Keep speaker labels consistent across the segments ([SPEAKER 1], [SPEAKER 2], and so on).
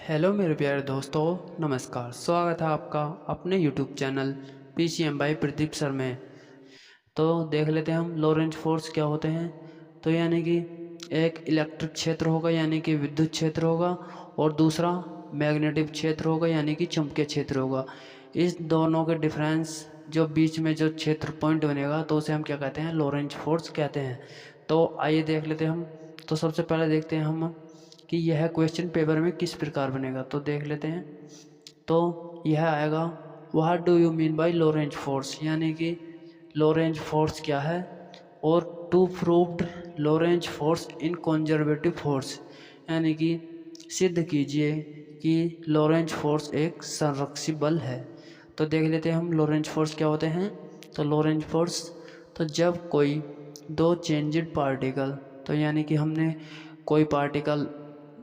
[SPEAKER 1] Hello मेरे प्यारे दोस्तों, नमस्कार। स्वागत है आपका अपने YouTube channel PCM by Pradeep sir में। तो देख लेते हैं हम लॉरेंज फोर्स क्या होते हैं। तो यानी कि एक इलेक्ट्रिक क्षेत्र होगा यानी कि विद्युत क्षेत्र होगा, और दूसरा मैग्नेटिक क्षेत्र होगा यानी कि चुंबकीय क्षेत्र होगा। इस दोनों के डिफरेंस जो बीच में जो क्षेत्र पॉइंट बनेगा तो उसे हम क्या कहते हैं, लॉरेंज फोर्स कहते हैं। तो आइए देख लेते हैं हम। तो सबसे पहले देखते हैं हम कि यह क्वेश्चन पेपर में किस प्रकार बनेगा। तो देख लेते हैं। तो यह आएगा, what do you mean by Lorentz force, यानी कि लॉरेंज फोर्स क्या है। और to proved Lorentz force in conservative force, यानी कि सिद्ध कीजिए कि लॉरेंज फोर्स एक संरक्षित बल है। तो देख लेते हैं हम लॉरेंज फोर्स क्या होते हैं। तो लॉरेंज फोर्स, तो जब कोई दो चेंज्ड पार्टिकल, तो यानी कि हमने कोई पार्टिकल,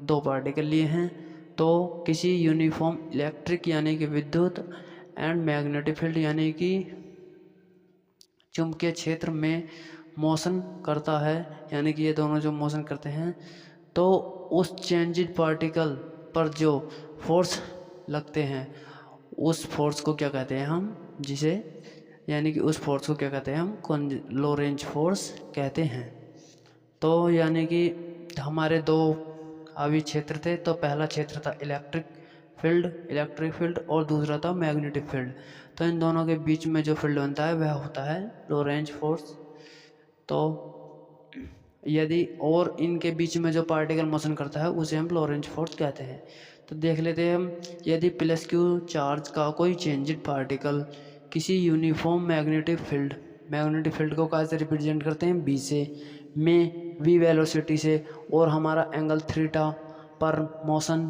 [SPEAKER 1] दो पार्टिकल लिए हैं, तो किसी यूनिफॉर्म इलेक्ट्रिक यानी कि विद्युत एंड मैग्नेटिक फील्ड यानी कि चुंबकीय क्षेत्र में मोशन करता है, यानी कि ये दोनों जो मोशन करते हैं, तो उस चेंज्ड पार्टिकल पर जो फोर्स लगते हैं उस फोर्स को क्या कहते हैं हम, जिसे यानी कि उस फोर्स को क्या कहते हैं हम, लॉरेंज फोर्स कहते हैं। तो यानी कि हमारे दो अभी क्षेत्र थे। तो पहला क्षेत्र था इलेक्ट्रिक फील्ड और दूसरा था मैग्नेटिक फील्ड। तो इन दोनों के बीच में जो फील्ड बनता है वह होता है लॉरेंज फोर्स। तो यदि और इनके बीच में जो पार्टिकल मोशन करता है उसे हम लॉरेंज फोर्स कहते हैं। तो देख लेते हैं हम, यदि प्लस क्यू चार्ज का कोई चेंज्ड पार्टिकल किसी यूनिफॉर्म मैग्नेटिक फील्ड को कैसे रिप्रेजेंट करते हैं, बी से, में वी वेलोसिटी से, और हमारा एंगल थीटा पर मोशन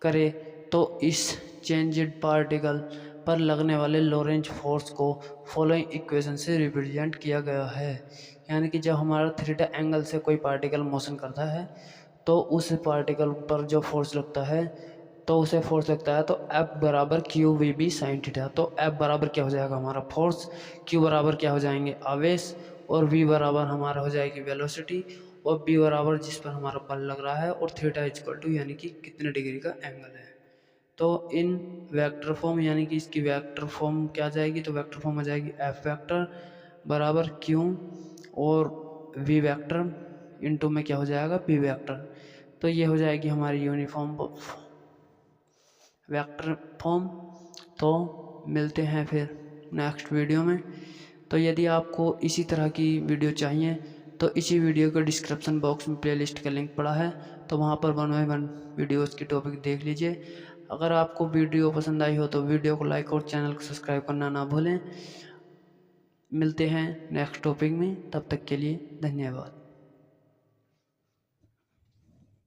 [SPEAKER 1] करे, तो इस चेंज्ड पार्टिकल पर लगने वाले लॉरेंज फोर्स को फॉलोइंग इक्वेशन से रिप्रेजेंट किया गया है। यानी कि जब हमारा थीटा एंगल से कोई पार्टिकल मोशन करता है तो उस पार्टिकल पर जो फोर्स लगता है, तो उसे फोर्स लगता है, तो F बराबर q v B sine theta. तो F बराबर क्या हो जाएगा हमारा फोर्स, Q बराबर क्या हो जाएंगे आवेश, और V बराबर हमारा हो जाएगी वेलोसिटी, और B बराबर जिस पर हमारा बल लग रहा है, और थीटा इक्वल टू यानी कि कितने डिग्री का एंगल है। तो इन वेक्टर फॉर्म यानी कि इसकी वेक्टर फॉर्म क्या आ जाएगी, तो वेक्टर फॉर्म आ जाएगी F वेक्टर बराबर Q और V वेक्टर इंटू में क्या हो जाएगा P वेक्टर। तो ये हो जाएगी हमारी यूनिफॉर्म वेक्टर फॉर्म। तो मिलते हैं फिर नेक्स्ट वीडियो में। तो यदि आपको इसी तरह की वीडियो चाहिए तो इसी वीडियो के डिस्क्रिप्शन बॉक्स में प्लेलिस्ट का लिंक पड़ा है, तो वहाँ पर 1 बाय 1 वीडियोज़ की टॉपिक देख लीजिए। अगर आपको वीडियो पसंद आई हो तो वीडियो को लाइक और चैनल को सब्सक्राइब करना ना भूलें। मिलते हैं नेक्स्ट टॉपिक में, तब तक के लिए धन्यवाद।